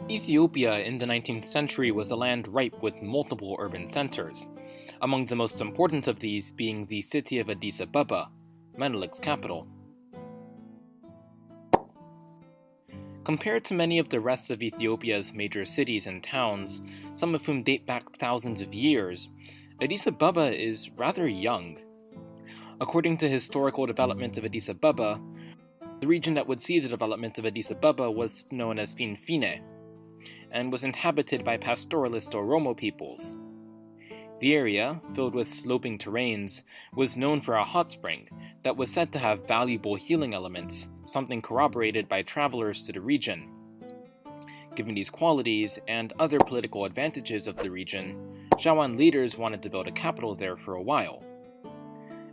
Ethiopia in the 19th century was a land ripe with multiple urban centers, among the most important of these being the city of Addis Ababa, Menelik's capital. Compared to many of the rest of Ethiopia's major cities and towns, some of whom date back thousands of years, Addis Ababa is rather young. According to Historical Development of Addis Ababa, the region that would see the development of Addis Ababa was known as Finfine, and was inhabited by pastoralist Oromo peoples. The area, filled with sloping terrains, was known for a hot spring that was said to have valuable healing elements, something corroborated by travelers to the region. Given these qualities and other political advantages of the region, Shawan leaders wanted to build a capital there for a while.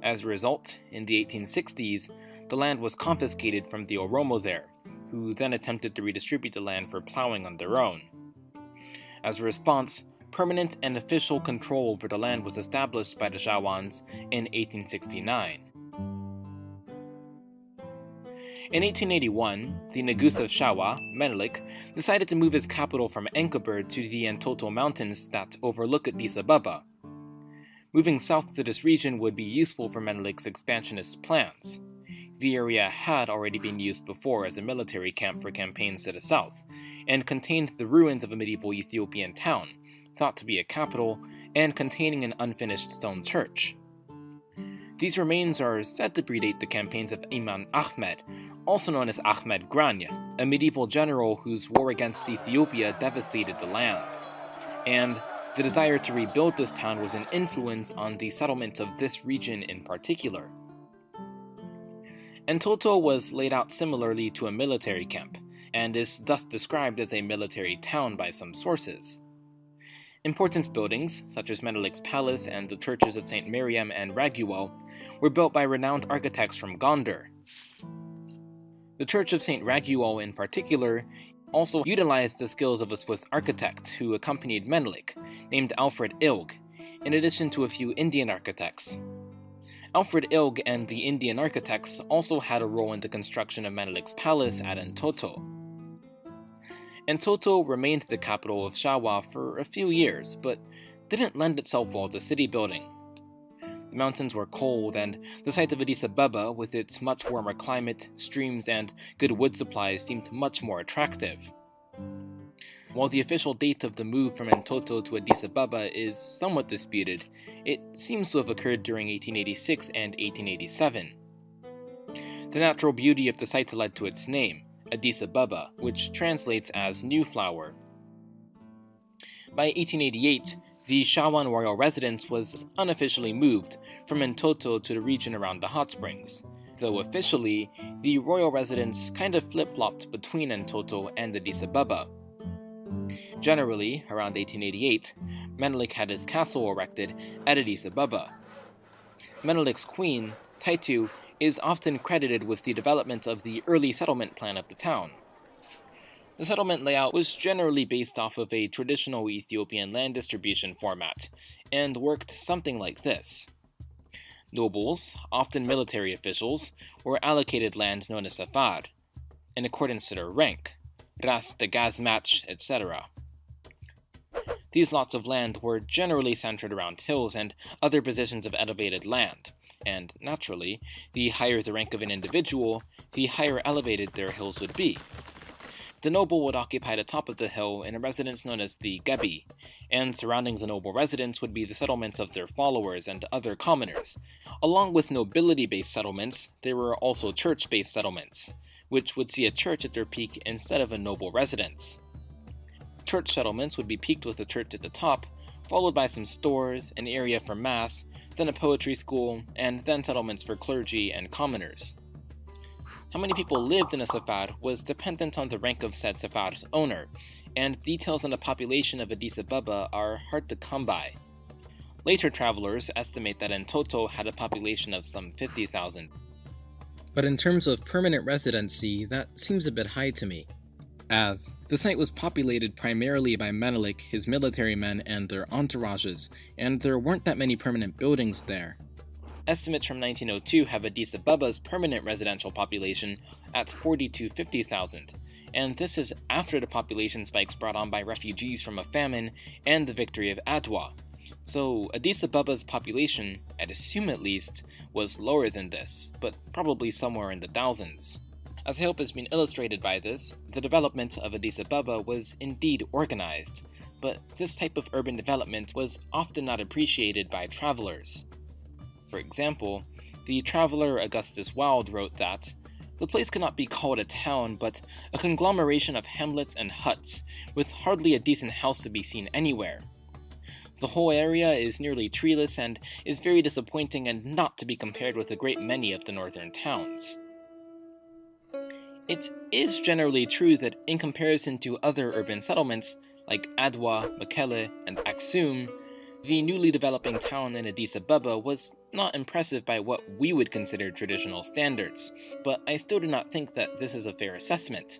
As a result, in the 1860s, the land was confiscated from the Oromo there, who then attempted to redistribute the land for plowing on their own. As a response, permanent and official control over the land was established by the Shawans in 1869. In 1881, the Negus of Shawa, Menelik, decided to move his capital from Enkober to the Entoto Mountains that overlook Addis Ababa. Moving south to this region would be useful for Menelik's expansionist plans. The area had already been used before as a military camp for campaigns to the south, and contained the ruins of a medieval Ethiopian town, thought to be a capital, and containing an unfinished stone church. These remains are said to predate the campaigns of Imam Ahmed, also known as Ahmed Granya, a medieval general whose war against Ethiopia devastated the land. And the desire to rebuild this town was an influence on the settlement of this region in particular. Entoto was laid out similarly to a military camp, and is thus described as a military town by some sources. Important buildings, such as Menelik's palace and the churches of St. Miriam and Raguel, were built by renowned architects from Gondar. The Church of St. Raguel in particular also utilized the skills of a Swiss architect who accompanied Menelik, named Alfred Ilg, in addition to a few Indian architects. Alfred Ilg and the Indian architects also had a role in the construction of Menelik's palace at Entoto. Entoto remained the capital of Shawa for a few years, but didn't lend itself well to city building. The mountains were cold, and the site of Addis Ababa, with its much warmer climate, streams, and good wood supplies, seemed much more attractive. While the official date of the move from Entoto to Addis Ababa is somewhat disputed, it seems to have occurred during 1886 and 1887. The natural beauty of the site led to its name, Addis Ababa, which translates as New Flower. By 1888, the Shawan royal residence was unofficially moved from Entoto to the region around the hot springs, though officially, the royal residence kind of flip-flopped between Entoto and Addis Ababa. Generally, around 1888, Menelik had his castle erected at Addis Ababa. Menelik's queen, Taitu, is often credited with the development of the early settlement plan of the town. The settlement layout was generally based off of a traditional Ethiopian land distribution format, and worked something like this. Nobles, often military officials, were allocated land known as safar, in accordance to their rank, ras, the gas match, etc. These lots of land were generally centered around hills and other positions of elevated land, and naturally, the higher the rank of an individual, the higher elevated their hills would be. The noble would occupy the top of the hill in a residence known as the Gebi, and surrounding the noble residence would be the settlements of their followers and other commoners. Along with nobility-based settlements, there were also church-based settlements, which would see a church at their peak instead of a noble residence. Church settlements would be peaked with a church at the top, followed by some stores, an area for mass, then a poetry school, and then settlements for clergy and commoners. How many people lived in a safar was dependent on the rank of said safar's owner, and details on the population of Addis Ababa are hard to come by. Later travelers estimate that Entoto had a population of some 50,000. But in terms of permanent residency, that seems a bit high to me, as the site was populated primarily by Menelik, his military men, and their entourages, and there weren't that many permanent buildings there. Estimates from 1902 have Addis Ababa's permanent residential population at 40 to 50,000, and this is after the population spikes brought on by refugees from a famine and the victory of Adwa. So Addis Ababa's population, I'd assume at least, was lower than this, but probably somewhere in the thousands. As I hope has been illustrated by this, the development of Addis Ababa was indeed organized, but this type of urban development was often not appreciated by travelers. For example, the traveler Augustus Wilde wrote that, "The place cannot be called a town, but a conglomeration of hamlets and huts, with hardly a decent house to be seen anywhere. The whole area is nearly treeless and is very disappointing and not to be compared with a great many of the northern towns." It is generally true that in comparison to other urban settlements like Adwa, Mekelle, and Aksum, the newly developing town in Addis Ababa was not impressive by what we would consider traditional standards, but I still do not think that this is a fair assessment.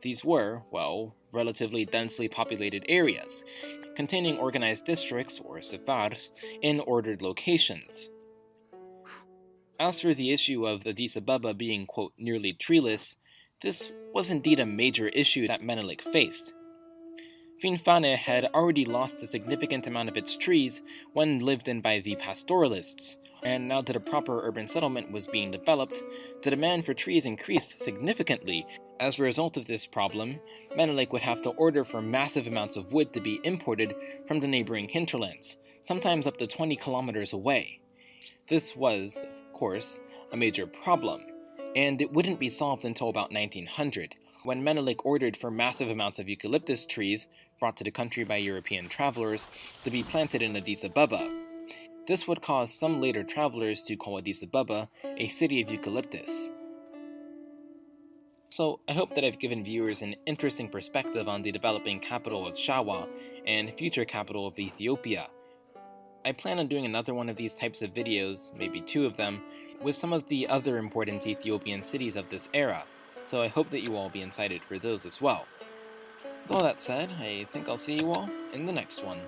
These were, well, relatively densely populated areas, containing organized districts, or sefars, in ordered locations. As for the issue of Addis Ababa being, quote, nearly treeless, this was indeed a major issue that Menelik faced. Finfane had already lost a significant amount of its trees when lived in by the pastoralists, and now that a proper urban settlement was being developed, the demand for trees increased significantly. As a result of this problem, Menelik would have to order for massive amounts of wood to be imported from the neighboring hinterlands, sometimes up to 20 kilometers away. This was, of course, a major problem, and it wouldn't be solved until about 1900, when Menelik ordered for massive amounts of eucalyptus trees brought to the country by European travelers to be planted in Addis Ababa. This would cause some later travelers to call Addis Ababa a city of eucalyptus. So I hope that I've given viewers an interesting perspective on the developing capital of Shawa and future capital of Ethiopia. I plan on doing another one of these types of videos, maybe 2 of them, with some of the other important Ethiopian cities of this era, so I hope that you all will be excited for those as well. With all that said, I think I'll see you all in the next one.